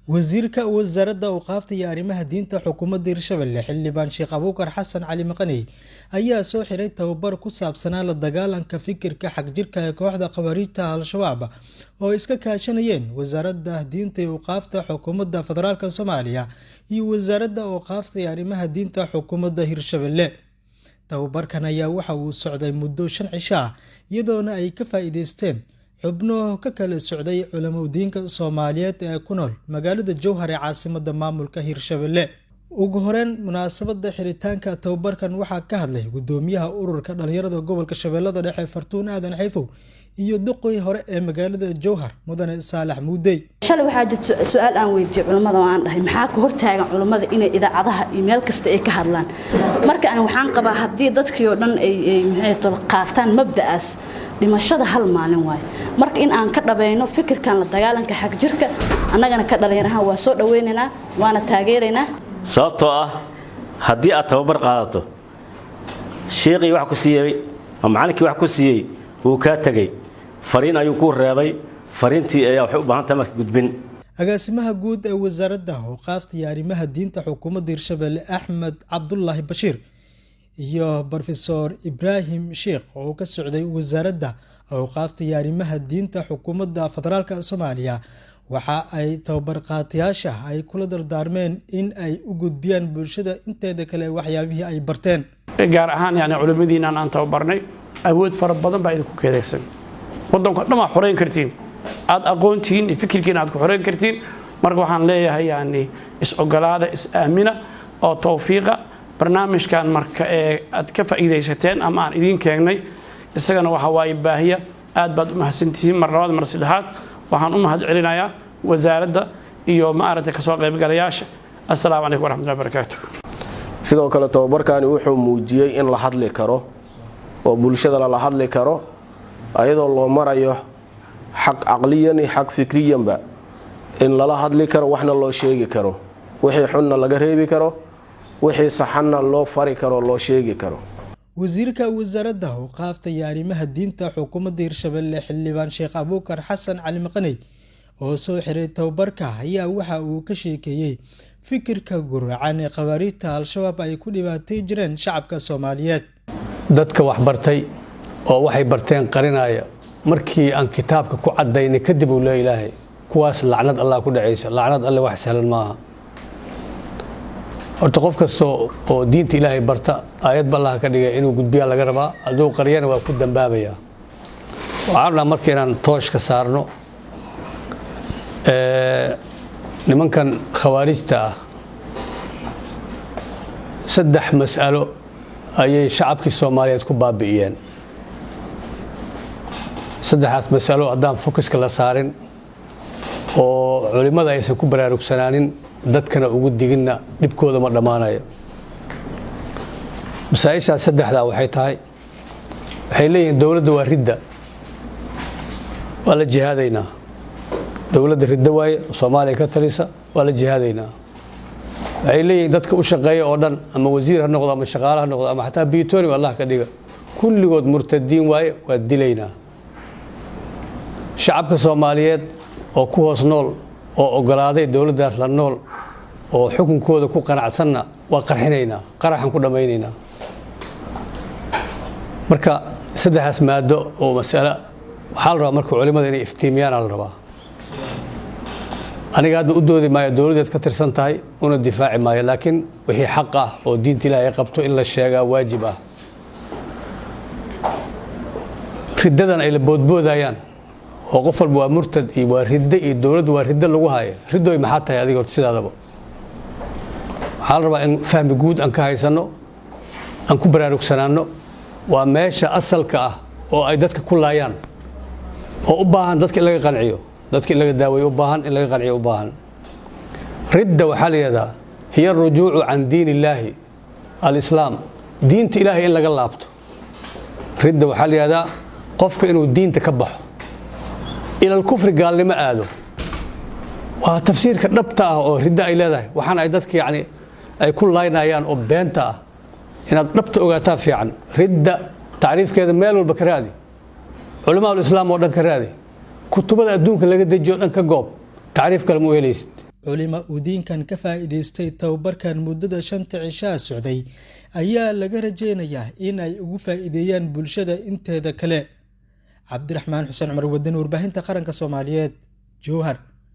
wasiirka wasaaradda awqaafta iyo arrimaha diinta xukuumadda Hirshabelle xildhibaan Sheekh Abuukar Xasan Cali Maqaney ayaa soo xiray tababar ku saabsanaa la dagaalanka fikirka xagjirka ee kooxda Khawaariijta Al-Shabaab oo iska kaashanayeen wasaaradda diinta iyo awqaafta xukuumadda federaalka Soomaaliya iyo wasaaradda awqaafta iyo arrimaha diinta xukuumadda Hirshabelle. tababarkan ayaa waxa uu socday muddo 5 cisho ah iyadoona ay ka faa'iideysteen xubno ka kala socday culimada Soomaaliyeed ee ku nool magaalada Jowhar ee caasimadda maamulka Hirshabelle. ugu horeen munaasabadda xiritaanka tababarkan waxaa ka hadlay gudoomiyaha ururka dhalinyarada gobolka Shabeellada Dhexe Fartuun Aadan Xayfow iyo duqoy hore ee magaalada Jowhar Mudane Saalax Muudey. shalay waxaa jirta su'aal aan weydiiyay culimada oo aan dhahay maxaa ka hortaagan culimada inay idaacadaha email kasta ay ka hadlaan marka aan waxaan qabaa hadii dadkii oo dhan ay maxay tol qaataan mabda'aas dhimashada hal maalin waay marka in aan ka dhabayno fikirkan la dagaalanka xaq jirka annagana ka dhalinyaraha waa soo dhaweynaynaa waana taageeraynaa sababtoo ah haddii aad tababar qaadato sheekhi wax ku siiyay ama macallinkii wax ku siiyay uu ka tagay fariin ayuu ku reebay fariintii ayaa wax u baahan tahay markii gudbin. agaasimaha guud ee wasaaradda awqaafta iyo arrimaha diinta xukuumadda Hirshabelle Axmed Cabdullaahi Bashiir iyo Professor Ibrahim Sheekh oo ka socday wasaaradda awqaafta iyo arrimaha diinta xukuumadda federaalka Soomaaliya waxa ay tababar qaatayaasha ay kula dardaarmeen in ay u gudbiyaan bulshada inteeda kale waxyaabihii ay barteen gaar ahaan culimadiina aan tababarnay awood fara badan baa idinku keedaysan wadanka dhama xoreyn kartiin aad aqoontiin fikirkiina aad ku xoreyn kartiin marka waxaan leeyahay is ogolaada is aamina oo tawfiiqa barnaamijkan marka aad ka faa'iideysateen ama aan idin keenay isagana waxa waay baahiya aad baad u mahadsantihiin mar labaad mar saddexaad waxaan u mahad celinayaa wasaaradda iyo maaragtay ka soo qayb galayaasha assalaamu calaykum waraxmatullaahi wabarakaatuh. sidoo kale tababarkani wuxuu muujiyay in la hadli karo oo bulshada la hadli karo ayadoo loo marayo xaq aqliyan iyo xaq fikriyanba in la hadli karo waxna loo sheegi karo wixii xunna laga reebi karo wixii saxana loo fari karo loo sheegi karo. wasiirka wasaaradda awqaafta iyo arrimaha diinta xukuumadda Hirshabelle xildhibaan Sheekh Abuukar Xasan Cali Maqaney oo soo xiray tababarka ayaa waxa uu ka sheekeeyay fikirka guracan ee Khawaariijta Al-Shabaab ay ku dhibaatay jireen shacabka Soomaaliyeed. dadka wax bartay oo waxay barteen qarinaya markii aan kitaabka ku cadaynay kadib uu leeyahay kuwaas lacnad Allah ku dhacaysa lacnad Allah wax sahlan maaha. horta qof kasto oo diinta Ilaahay barta aayad Allah ka dhigay inuu gudbiya laga rabaa adoo qariyana waa ku dambaabaya waxaana markii toosh ka saarno nimankan khawaarijta ah saddex mas'alo ayay shacabkii Soomaaliyeed ku baabi'iyeen saddexaas mas'alo hadaan focuska la saarin oo culimada aysan ku baraarugsanaanin dadkana ugu digina dibkooda ma dhamaanayo. masaa'isha saddexda waxay tahay waxay leeyihiin dawladda waa ridda wala jihaadayna dawladda ridda way Soomaaliya ka talisa wala jihaadayna waxay leeyihiin dadka u shaqeeya oo dhan ama wasiir ha noqdo ama shaqaale ha noqdo ama xataa biitooni Allah ka dhiga kulligood murtadiin way waa dilayna shacabka Soomaaliyeed oo ku hoos nool oo ogolaaday dawladdaas la nool oo xukunkooda ku qanacsanna waa qarxinayna qaraxan ku dhameynayna marka saddexaas maado oo mas'ala waxa la rabaa marka culimada inay iftiimiyaan la rabaa aniga hadda u doodi maayo dawladeed ka tirsan tahay una difaaci maayo laakiin wixii xaq ah oo diinta Ilaahay qabto in la sheegaa waajib ah riddadan ay la boodboodayaan oo qof walba waa murtad iyo waa ridda iyo dawladdu waa ridda lagu haayo riddoy maxaa tahay adiga sidaadaba waxaa la rabaa in fahmi guud aan ka haysano aan ku baraarugsanaano waa meesha asalka ah oo ay dadka ku laayaan oo u baahan dadka in laga qanciyo dadka in laga daaweeyo u baahan in laga qanciyo u baahan ridda waxa la yiraahdaa hiya rujuucu can diin Ilaahi al-islaam diinta Ilaahay in laga laabto ridda waxa la yiraahdaa qofka inuu diinta ka baxo ila al-kufri gaalnimo aado waa tafsiirka dhabta ah oo ridda ay leedahay waxaan ay dadka ay ku laaynayaan oo beenta ah inaad dhabta ogaataa fiican ridda taariifkeeda meel walba ka raadi culimada islaam oo dhan ka raadi kutubada adduunka laga dejiyo dhan ka goob taariif kale ma helaysid culimo udiinkan ka faa'iidaystay tababarkan muddada 5 cishaa socday ayaa laga rajeynayaa in ay ugu faa'iideeyaan bulshada inteeda kale. Cabdiraxmaan Xuseen Cumar Wadani, warbaahinta qaranka Soomaaliyeed, Jowhar.